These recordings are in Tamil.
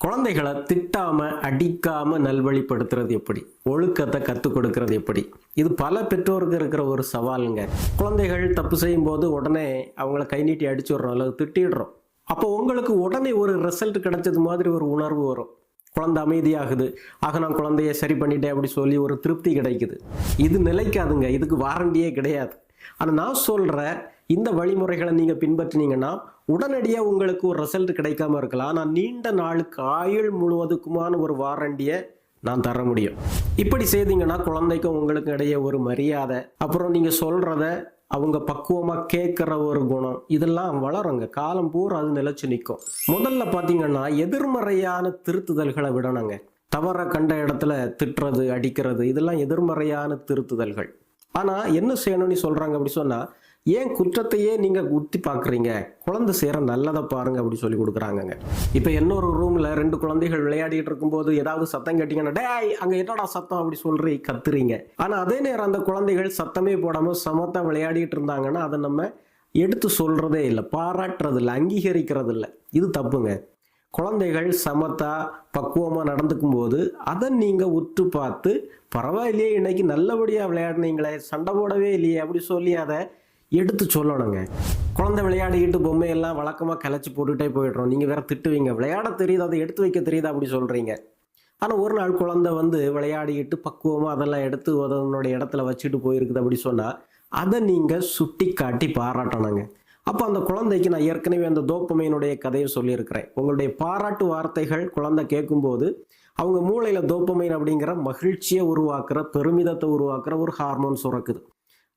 குழந்தைகளை திட்டாம அடிக்காம நல்வழிப்படுத்துறது எப்படி, ஒழுக்கத்தை கற்றுக் கொடுக்கறது எப்படி, இது பல பெற்றோருக்கு இருக்கிற ஒரு சவாலுங்க. குழந்தைகள் தப்பு செய்யும் போது உடனே அவங்கள கை நீட்டி அடிச்சு விடுறோம் அல்லது திட்டிடுறோம். அப்போ உங்களுக்கு உடனே ஒரு ரிசல்ட் கிடைச்சது மாதிரி ஒரு உணர்வு வரும். குழந்தை அமைதியாகுது, ஆக நான் குழந்தைய சரி பண்ணிட்டேன் அப்படி சொல்லி ஒரு திருப்தி கிடைக்குது. இது நிலைக்காதுங்க, இதுக்கு வாரண்டியே கிடையாது. ஆனால் நான் சொல்ற இந்த வழிமுறைகளை நீங்க பின்பற்றினீங்கன்னா உடனடியாக உங்களுக்கு ஒரு ரிசல்ட் கிடைக்காம இருக்கலாம். ஆனால் நீண்ட நாளுக்கு ஆயுள் முழுவதுக்குமான ஒரு வாரண்டியை நான் தர முடியும். இப்படி செய்தீங்கன்னா குழந்தைக்கும் உங்களுக்கு இடையே ஒரு மரியாதை, அப்புறம் நீங்க சொல்றத அவங்க பக்குவமா கேட்கிற ஒரு குணம், இதெல்லாம் வளருங்க. காலம் பூரா அது நிலைச்சு நிற்கும். முதல்ல பாத்தீங்கன்னா எதிர்மறையான திருத்துதல்களை விடணுங்க. தவற கண்ட இடத்துல திட்டுறது, அடிக்கிறது, இதெல்லாம் எதிர்மறையான திருத்துதல்கள். ஆனா என்ன செய்யணும்னு சொல்றாங்க அப்படி சொன்னா, ஏன் குற்றத்தையே நீங்க குத்தி பாக்குறீங்க, குழந்தை செய்யற நல்லதை பாருங்க அப்படி சொல்லி கொடுக்குறாங்க. இப்ப இன்னொரு ரூம்ல 2 குழந்தைகள் விளையாடிட்டு இருக்கும்போது ஏதாவது சத்தம் கேட்டீங்கன்னா, டேய் அங்க என்னடா சத்தம் அப்படி சொல்றீ கத்துறீங்க. ஆனா அதே நேரம் அந்த குழந்தைகள் சத்தமே போடாம சமத்தா விளையாடிட்டு இருந்தாங்கன்னா அதை நம்ம எடுத்து சொல்றதே இல்லை, பாராட்டுறது இல்லை, அங்கீகரிக்கிறது இல்லை. இது தப்புங்க. குழந்தைகள் சமத்தா பக்குவமா நடந்துக்கும் போது அதை நீங்க உற்று பார்த்து, பரவாயில்லையே இன்னைக்கு நல்லபடியா விளையாடுனீங்களே, சண்டை போடவே இல்லையே அப்படி சொல்லி அதை எடுத்து சொல்லணுங்க. குழந்தை விளையாடிக்கிட்டு பொம்மையெல்லாம் வழக்கமாக கலைச்சி போட்டுகிட்டே போயிடுறோம். நீங்கள் வேற திட்டுவீங்க, விளையாட தெரியுது அதை எடுத்து வைக்க தெரியுது அப்படி சொல்கிறீங்க. ஆனால் ஒரு நாள் குழந்தை விளையாடிக்கிட்டு பக்குவமாக அதெல்லாம் எடுத்து அதனுடைய இடத்துல வச்சுட்டு போயிருக்குது அப்படி சொன்னால் அதை நீங்கள் சுட்டி காட்டி பாராட்டணுங்க. அப்போ அந்த குழந்தைக்கு நான் ஏற்கனவே அந்த டோபமைனுடைய கதையை சொல்லியிருக்கிறேன். உங்களுடைய பாராட்டு வார்த்தைகள் குழந்தை கேட்கும்போது அவங்க மூளையில் டோபமைன் அப்படிங்கிற மகிழ்ச்சியை உருவாக்குற, பெருமிதத்தை உருவாக்குற ஒரு ஹார்மோன் சுரக்குது.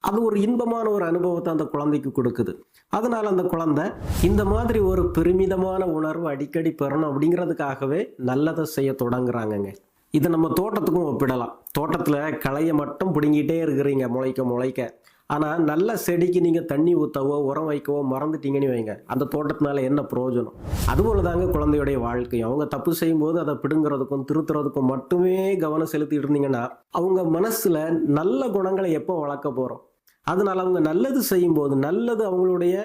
அது ஒரு இன்பமான ஒரு அனுபவத்தை அந்த குழந்தைக்கு கொடுக்குது. அதனால அந்த குழந்தை இந்த மாதிரி ஒரு பெருமிதமான உணர்வு அடிக்கடி பெறணும் அப்படிங்கிறதுக்காகவே நல்லதை செய்ய தொடங்குறாங்கங்க. இதை நம்ம தோட்டத்துக்கும் ஒப்பிடலாம். தோட்டத்தில் களையை மட்டும் பிடுங்கிட்டே இருக்கிறீங்க முளைக்க முளைக்க. ஆனால் நல்ல செடிக்கு நீங்கள் தண்ணி ஊற்றவோ உரம் வைக்கவோ மறந்துட்டீங்கன்னு வைங்க, அந்த தோட்டத்தினால என்ன பிரயோஜனம்? அதுபோல தாங்க குழந்தையுடைய வாழ்க்கையும். அவங்க தப்பு செய்யும்போது அதை பிடுங்கிறதுக்கும் திருத்துறதுக்கும் மட்டுமே கவனம் செலுத்திட்டு இருந்தீங்கன்னா அவங்க மனசில் நல்ல குணங்களை எப்போ வளர்க்க போகிறோம்? அதனால அவங்க நல்லது செய்யும்போது, நல்லது அவங்களுடைய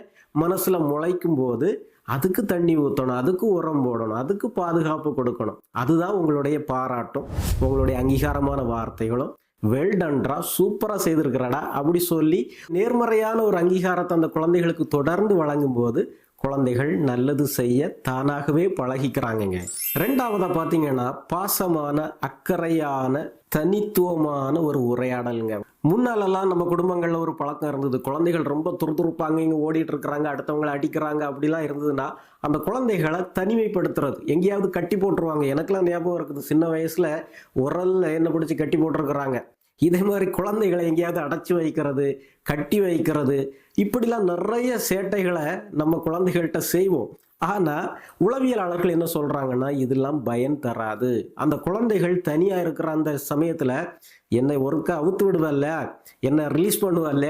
மனசுல முளைக்கும் போது அதுக்கு தண்ணி ஊற்றணும், அதுக்கு உரம் போடணும், அதுக்கு பாதுகாப்பு கொடுக்கணும். அதுதான் உங்களுடைய பாராட்டும், உங்களுடைய அங்கீகாரமான வார்த்தைகளும். வெல்டன்ரா, சூப்பரா செய்திருக்கிறடா அப்படி சொல்லி நேர்மறையான ஒரு அங்கீகாரத்தை அந்த குழந்தைகளுக்கு தொடர்ந்து வழங்கும் போது குழந்தைகள் நல்லது செய்ய தானாகவே பழகிக்கிறாங்கங்க. ரெண்டாவதா பாத்தீங்கன்னா பாசமான, அக்கறையான, தனித்துவமான ஒரு உரையாடலுங்க. முன்னாலெல்லாம் நம்ம குடும்பங்கள்ல ஒரு பழக்கம் இருந்தது. குழந்தைகள் ரொம்ப துருதுருப்பாங்க, இங்க ஓடிட்டு இருக்கிறாங்க, அடுத்தவங்களை அடிக்கிறாங்க அப்படிலாம் இருந்ததுன்னா அந்த குழந்தைகளை தனிமைப்படுத்துறது, எங்கேயாவது கட்டி போட்டுருவாங்க. எனக்கெல்லாம் ஞாபகம் இருக்குது, சின்ன வயசுல உரல்ல என்ன பிடிச்சி கட்டி போட்டிருக்கிறாங்க. இதே மாதிரி குழந்தைகளை எங்கேயாவது அடைச்சி வைக்கிறது, கட்டி வைக்கிறது, இப்படிலாம் நிறைய சேட்டைகளை நம்ம குழந்தைகள்கிட்ட செய்வோம். ஆனா உளவியலாளர்கள் என்ன சொல்றாங்கன்னா, இதெல்லாம் பயன் தராது. அந்த குழந்தைகள் தனியா இருக்கிற அந்த சமயத்துல என்னை ஒருக்கா அவுத்து விடுவல்ல, என்னை ரிலீஸ் பண்ணுவல்ல,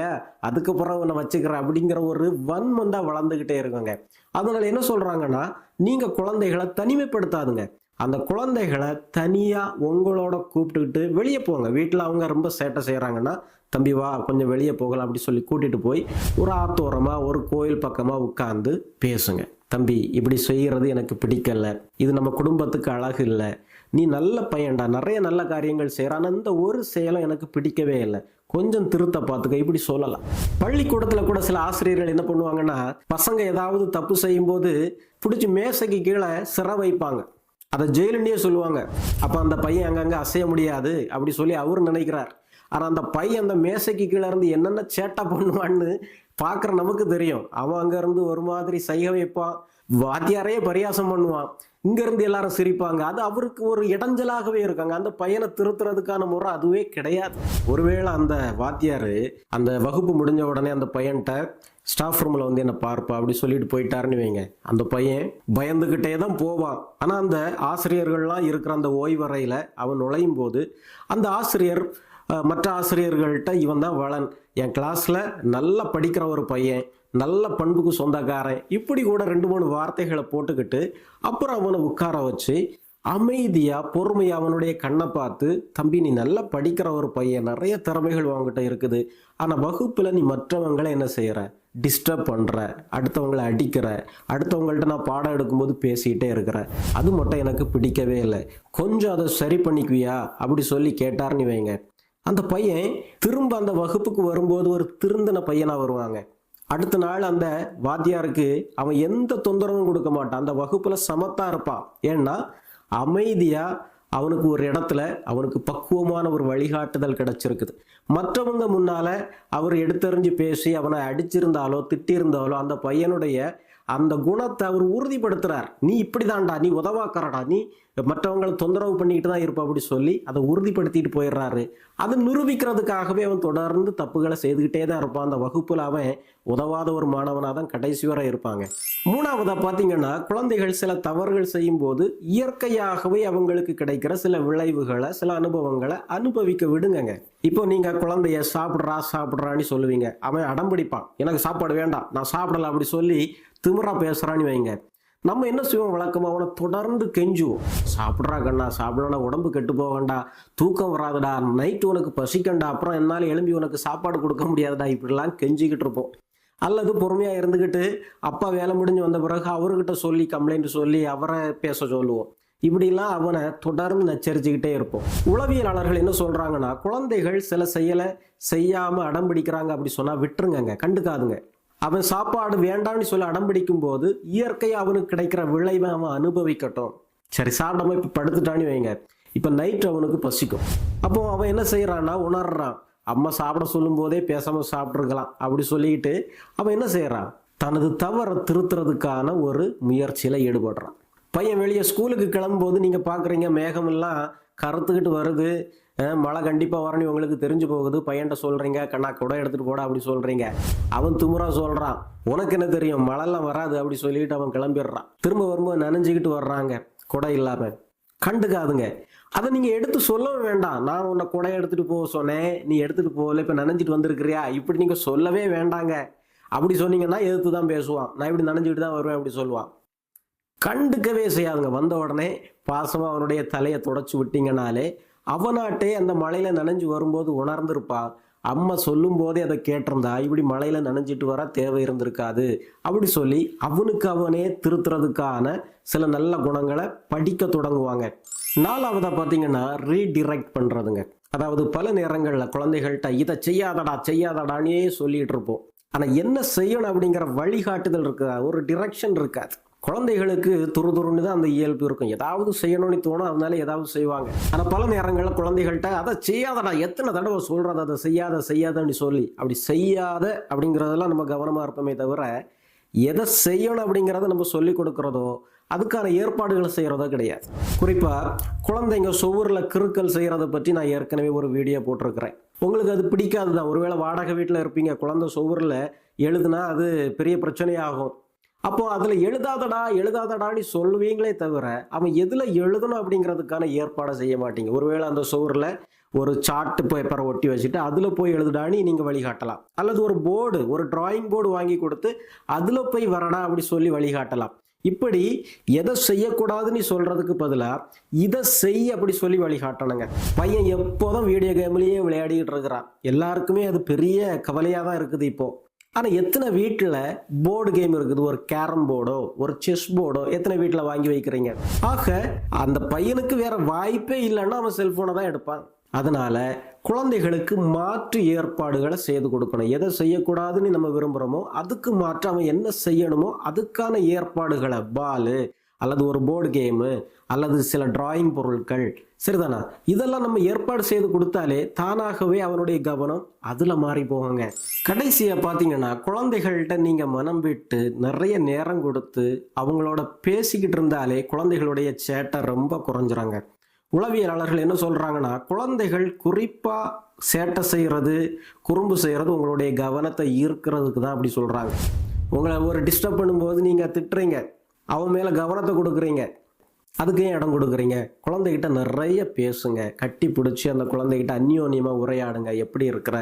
அதுக்கப்புறம் உன்னை வச்சுக்கிற அப்படிங்கிற ஒரு வன்மம் தான் வளர்ந்துகிட்டே இருக்குங்க. அதனால என்ன சொல்றாங்கன்னா, நீங்க குழந்தைகளை தனிமைப்படுத்தாதுங்க. அந்த குழந்தைகளை தனியா உங்களோட கூப்பிட்டுக்கிட்டு வெளியே போங்க. வீட்டில் அவங்க ரொம்ப சேட்டை செய்யறாங்கன்னா, தம்பி வா கொஞ்சம் வெளியே போகலாம் அப்படி சொல்லி கூட்டிட்டு போய் ஒரு ஆத்தோரமா, ஒரு கோயில் பக்கமா உட்கார்ந்து பேசுங்க. தம்பி இப்படி செய்யறது எனக்கு பிடிக்கல, இது நம்ம குடும்பத்துக்கு அழகு இல்லை, நீ நல்ல பையன்டா, நிறைய நல்ல காரியங்கள் செய்யறான், இந்த ஒரு செயலும் எனக்கு பிடிக்கவே இல்லை, கொஞ்சம் திருத்த பார்த்துக்க இப்படி சொல்லலாம். பள்ளிக்கூடத்துல கூட சில ஆசிரியர்கள் என்ன பண்ணுவாங்கன்னா, பசங்க ஏதாவது தப்பு செய்யும் போது பிடிச்சி மேசைக்கு கீழே சிற வைப்பாங்க. அதை ஜெயிலுன்னே சொல்லுவாங்க. அப்ப அந்த பையன் அங்கங்க அசைய முடியாது அப்படி சொல்லி அவர் நினைக்கிறார். ஆனா அந்த பையன் அந்த மேசைக்கு கீழே இருந்து என்னென்ன சேட்டை பண்ணுவான்னு பாக்குற நமக்கு தெரியும். அவன் அங்க இருந்து ஒரு மாதிரி சைகை வைப்பான், வாத்தியாரையே பரியாசம் பண்ணுவான், இங்க இருந்து எல்லாரும் சிரிப்பாங்க. அது அவருக்கு ஒரு இடைஞ்சலாகவே இருக்காங்க. அந்த பையனை திருத்துறதுக்கான முறை அதுவே கிடையாது. ஒருவேளை அந்த வாத்தியாரு அந்த வகுப்பு முடிஞ்ச உடனே அந்த பையன்கிட்ட ஸ்டாஃப் ரூம்ல என்ன பார்ப்பா அப்படி சொல்லிட்டு போயிட்டாருன்னு வைங்க, அந்த பையன் பயந்துகிட்டே தான் போவான். ஆனா அந்த ஆசிரியர்கள்லாம் இருக்கிற அந்த ஓய்வறையில அவன் நுழையும் போது அந்த ஆசிரியர் மற்ற ஆசிரியர்கள்ட்ட இவன் தான் வளன், என் கிளாஸ்ல நல்லா படிக்கிற ஒரு பையன், நல்ல பண்புக்கு சொந்தக்காரன், இப்படி கூட 2-3 வார்த்தைகளை போட்டுக்கிட்டு அப்புறம் அவனை உட்கார வச்சு அமைதியா பொறுமையா அவனுடைய கண்ணை பார்த்து, தம்பி நீ நல்லா படிக்கிற ஒரு பையன், நிறைய திறமைகள் உன்கிட்ட இருக்குது. ஆனா வகுப்புல நீ மற்றவங்களை என்ன செய்யற, டிஸ்டர்ப் பண்ற, அடுத்தவங்களை அடிக்கிற, அடுத்தவங்கள்ட்ட நான் பாடம் எடுக்கும்போது பேசிக்கிட்டே இருக்கிற, அது மட்டும் எனக்கு பிடிக்கவே இல்லை, கொஞ்சம் அதை சரி பண்ணிக்குவியா அப்படி சொல்லி கேட்டார்னு வைங்க. அந்த பையன் திரும்ப அந்த வகுப்புக்கு வரும்போது ஒரு திருந்தின பையனா வருவாங்க. அடுத்த நாள் அந்த வாத்தியாருக்கு அவன் எந்த தொந்தரவும் கொடுக்க மாட்டான், அந்த வகுப்புல சமத்தா இருப்பான். ஏன்னா அமைதியா அவனுக்கு ஒரு இடத்துல அவனுக்கு பக்குவமான ஒரு வழிகாட்டுதல் கிடைச்சிருக்குது. மற்றவங்க முன்னால அவர் எடுத்தறிஞ்சு பேசி அவனை அடிச்சிருந்தாலோ திட்டிருந்தாலோ அந்த பையனுடைய அந்த குணத்தை அவர் உறுதிப்படுத்துறார். நீ இப்படிதான்டா, நீ உதவாக்கறடா, நீ மற்றவங்களை தொந்தரவு பண்ணிக்கிட்டு தான் இருப்ப அப்படி சொல்லி அதை உறுதிப்படுத்திட்டு போயிடுறாரு. அதை நிரூபிக்கிறதுக்காகவே அவன் தொடர்ந்து தப்புகளை செய்துக்கிட்டே தான் இருப்பான். அந்த வகுப்புல அவன் உதவாத ஒரு மாணவனாக தான் கடைசி வரை இருப்பாங்க. மூணாவதா பார்த்தீங்கன்னா, குழந்தைகள் சில தவறுகள் செய்யும் போது இயற்கையாகவே அவங்களுக்கு கிடைக்கிற சில விளைவுகளை, சில அனுபவங்களை அனுபவிக்க விடுங்க. இப்போ நீங்க குழந்தைய சாப்பிட்றான்னு சொல்லுவீங்க, அவன் அடம்பிடிப்பான், எனக்கு சாப்பாடு வேண்டாம், நான் சாப்பிடல அப்படி சொல்லி திமிரா பேசுறான்னு வைங்க. நம்ம என்ன செய்வோம், வழக்கமா அவனை தொடர்ந்து கெஞ்சுவோம், சாப்பிட்றா கண்ணா, சாப்பிடலன்னா உடம்பு கெட்டு போகண்டா, தூக்கம் வராதுடா, நைட்டு உனக்கு பசிக்கண்டா, அப்புறம் என்னால் எழும்பி உனக்கு சாப்பாடு கொடுக்க முடியாதுடா, இப்படிலாம் கெஞ்சிக்கிட்டு இருப்போம். அல்லது பொறுமையா இருந்துக்கிட்டு அப்பா வேலை முடிஞ்சு வந்த பிறகு அவர்கிட்ட சொல்லி கம்ப்ளைண்ட் சொல்லி அவரை பேச சொல்லுவோம். இப்படிலாம் அவனை தொடர்ந்து நச்சரிச்சுக்கிட்டே இருப்போம். உளவியலாளர்கள் என்ன சொல்றாங்கன்னா, குழந்தைகள் சில செயலை செய்யாம அடம் பிடிக்கிறாங்க அப்படி சொன்னா விட்டுருங்க, கண்டுக்காதுங்க. அவன் சாப்பாடு வேண்டாம்னு சொல்லி அடம்பிடிக்கும் போது இயற்கையா அவனுக்கு கிடைக்கிற விளைவை அவன் அனுபவிக்கட்டும். சரி, சாப்பிடாம இப்ப படுத்துட்டான்னு வைங்க, இப்ப நைட் அவனுக்கு பசிக்கும். அப்போ அவன் என்ன செய்யறான்னா, உணர்றான், அம்மா சாப்பிட சொல்லும் போதே பேசாம சாப்பிட்டுருக்கலாம் அப்படி சொல்லிட்டு அவன் என்ன செய்யறான், தனது தவறை திருத்துறதுக்கான ஒரு முயற்சியில ஈடுபடுறான். பையன் வெளியே ஸ்கூலுக்கு கிளம்பும்போது நீங்க பாக்குறீங்க, மேகம் எல்லாம் கருத்துக்கிட்டு வருது, மழை கண்டிப்பாக வரணும் உங்களுக்கு தெரிஞ்சு போகுது, பையன்ட்ட சொல்கிறீங்க, கண்ணா குடை எடுத்துகிட்டு போடா அப்படி சொல்கிறீங்க. அவன் திமிரா சொல்கிறான், உனக்கு என்ன தெரியும், மழைலாம் வராது அப்படி சொல்லிட்டு அவன் கிளம்பிடுறான். திரும்ப வரும்போது நனைஞ்சிக்கிட்டு வர்றாங்க குடை இல்லாமல். கண்டுக்காதுங்க. அதை நீங்கள் எடுத்து சொல்லவும் வேண்டாம், நான் உன்னை குடை எடுத்துகிட்டு போக சொன்னேன், நீ எடுத்துகிட்டு போகல, இப்போ நனைஞ்சிட்டு வந்திருக்கிறியா, இப்படி நீங்கள் சொல்லவே வேண்டாங்க. அப்படி சொன்னீங்கன்னா எதிர்த்து தான் பேசுவான், நான் இப்படி நனைஞ்சிட்டு தான் வருவேன் அப்படி சொல்லுவான். கண்டுக்கவே செய்யாதுங்க. வந்த உடனே பாசமாக அவனுடைய தலையை தொடச்சி விட்டீங்கனாலே அவனாட்டே அந்த மழையில நனைஞ்சு வரும்போது உணர்ந்திருப்பான், அம்மா சொல்லும் போதே அதை கேட்டிருந்தா இப்படி மழையில நனைஞ்சிட்டு வர தேவை இருந்திருக்காது அப்படி சொல்லி அவனுக்கு அவனே திருத்துறதுக்கான சில நல்ல குணங்களை படிக்க தொடங்குவாங்க. நாலாவதா பார்த்தீங்கன்னா, ரீடிரெக்ட் பண்றதுங்க. அதாவது பல நேரங்களில் குழந்தைகள்கிட்ட இதை செய்யாதடானே சொல்லிட்டு இருப்போம், ஆனால் என்ன செய்யணும் அப்படிங்கிற வழிகாட்டுதல் இருக்காது, ஒரு டிரெக்ஷன் இருக்காது. குழந்தைகளுக்கு துருதுருன்னு தான் அந்த இயல்பு இருக்கும், ஏதாவது செய்யணும்னு தோணும், அதனால ஏதாவது செய்வாங்க. ஆனால் பல நேரங்களில் குழந்தைகள்கிட்ட அதை செய்யாதடா, எத்தனை தடவை சொல்றது, அதை செய்யாதன்னு சொல்லி அப்படி செய்யாத அப்படிங்கிறதெல்லாம் நம்ம கவனமாக இருப்போமே தவிர, எதை செய்யணும் அப்படிங்கிறத நம்ம சொல்லி கொடுக்கறதோ அதுக்கான ஏற்பாடுகளை செய்கிறதோ கிடையாது. குறிப்பாக குழந்தைங்க சுவரில் கிறுக்கல் செய்கிறத பற்றி நான் ஏற்கனவே ஒரு வீடியோ போட்டிருக்கிறேன். உங்களுக்கு அது பிடிக்காது தான். ஒருவேளை வாடகை வீட்டில் இருப்பீங்க, குழந்தை சுவரில் எழுதுனா அது பெரிய பிரச்சனையாகும். அப்போ அதுல எழுதாதடான்னு சொல்லுவீங்களே தவிர அவன் எதுல எழுதணும் அப்படிங்கிறதுக்கான ஏற்பாடை செய்ய மாட்டீங்க. ஒருவேளை அந்த சுவர்ல ஒரு சார்ட் பேப்பரை ஒட்டி வச்சுட்டு அதுல போய் எழுதுடான்னு நீங்க வழிகாட்டலாம். அல்லது ஒரு போர்டு, ஒரு டிராயிங் போர்டு வாங்கி கொடுத்து அதுல போய் வரடா அப்படி சொல்லி வழிகாட்டலாம். இப்படி எதை செய்யக்கூடாதுன்னு சொல்றதுக்கு பதிலா இதை செய்ய அப்படி சொல்லி வழிகாட்டணுங்க. பையன் எப்போதும் வீடியோ கேம்லயே விளையாடிட்டு இருக்கிறான். எல்லாருக்குமே அது பெரிய கவலையா தான் இருக்குது இப்போ. ஆனால் எத்தனை வீட்டில் போர்டு கேம் இருக்குது, ஒரு கேரம் போர்டோ ஒரு செஸ் போர்டோ எத்தனை வீட்டில் வாங்கி வைக்கிறீங்க. ஆக அந்த பையனுக்கு வேற வாய்ப்பே இல்லைன்னா அவன் செல்போனை தான் எடுப்பான். அதனால குழந்தைகளுக்கு மாற்று ஏற்பாடுகளை செய்து கொடுக்கணும். எதை செய்யக்கூடாதுன்னு நம்ம விரும்புகிறோமோ அதுக்கு மாற்று அவன் என்ன செய்யணுமோ அதுக்கான ஏற்பாடுகளை, பாலு அல்லது ஒரு போர்டு கேமு அல்லது சில டிராயிங் பொருட்கள், சரிதானா, இதெல்லாம் நம்ம ஏற்பாடு செய்து கொடுத்தாலே தானாகவே அவனுடைய கவனம் அதுல மாறி போவாங்க. கடைசியா பாத்தீங்கன்னா, குழந்தைகள்கிட்ட நீங்க மனம் விட்டு நிறைய நேரம் கொடுத்து அவங்களோட பேசிக்கிட்டு இருந்தாலே குழந்தைகளுடைய சேட்டை ரொம்ப குறைஞ்சுறாங்க. உளவியலாளர்கள் என்ன சொல்றாங்கன்னா, குழந்தைகள் குறிப்பா சேட்டை செய்யறது, குறும்பு செய்யறது உங்களுடைய கவனத்தை ஈர்க்கிறதுக்கு தான் அப்படி சொல்றாங்க. உங்களை ஒரு டிஸ்டர்ப் பண்ணும்போது நீங்க திட்டுறீங்க, அவன் மேல கவனத்தை கொடுக்குறீங்க, அதுக்கு ஏன் இடம் கொடுக்குறீங்க? குழந்தைகிட்ட நிறைய பேசுங்க, கட்டி பிடிச்சி அந்த குழந்தைகிட்ட அந்யோன்யமா உரையாடுங்க. எப்படி இருக்கிற,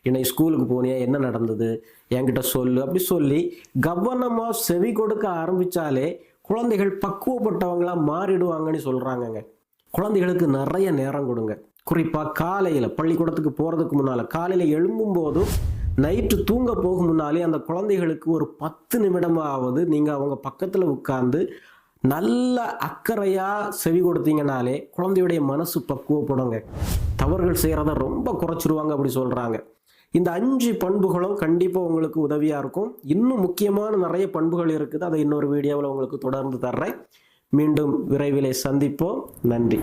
இன்னைக்கு ஸ்கூலுக்கு போனியா, என்ன நடந்தது, என்கிட்ட சொல்லு அப்படி சொல்லி கவனமா செவி கொடுக்க ஆரம்பிச்சாலே குழந்தைகள் பக்குவப்பட்டவங்களா மாறிடுவாங்கன்னு சொல்றாங்கங்க. குழந்தைகளுக்கு நிறைய நேரம் கொடுங்க. குறிப்பாக காலையில் பள்ளிக்கூடத்துக்கு போகிறதுக்கு முன்னால், காலையில் எழும்பும் போதும் நைட்டு தூங்க போகும் முன்னாலே அந்த குழந்தைகளுக்கு ஒரு 10 நிமிடமாவது நீங்கள் அவங்க பக்கத்தில் உட்கார்ந்து நல்ல அக்கறையாக செவி கொடுத்தீங்கனாலே குழந்தையுடைய மனசு பக்குவப்படுங்க. தவறுகள் செய்கிறத ரொம்ப குறைச்சிருவாங்க அப்படி சொல்கிறாங்க. இந்த 5 பண்புகளும் கண்டிப்பாக உங்களுக்கு உதவியாக இருக்கும். இன்னும் முக்கியமான நிறைய பண்புகள் இருக்குது. அதை இன்னொரு வீடியோவில் உங்களுக்கு தொடர்ந்து தர்றேன். மீண்டும் விரைவிலே சந்திப்போம். நன்றி.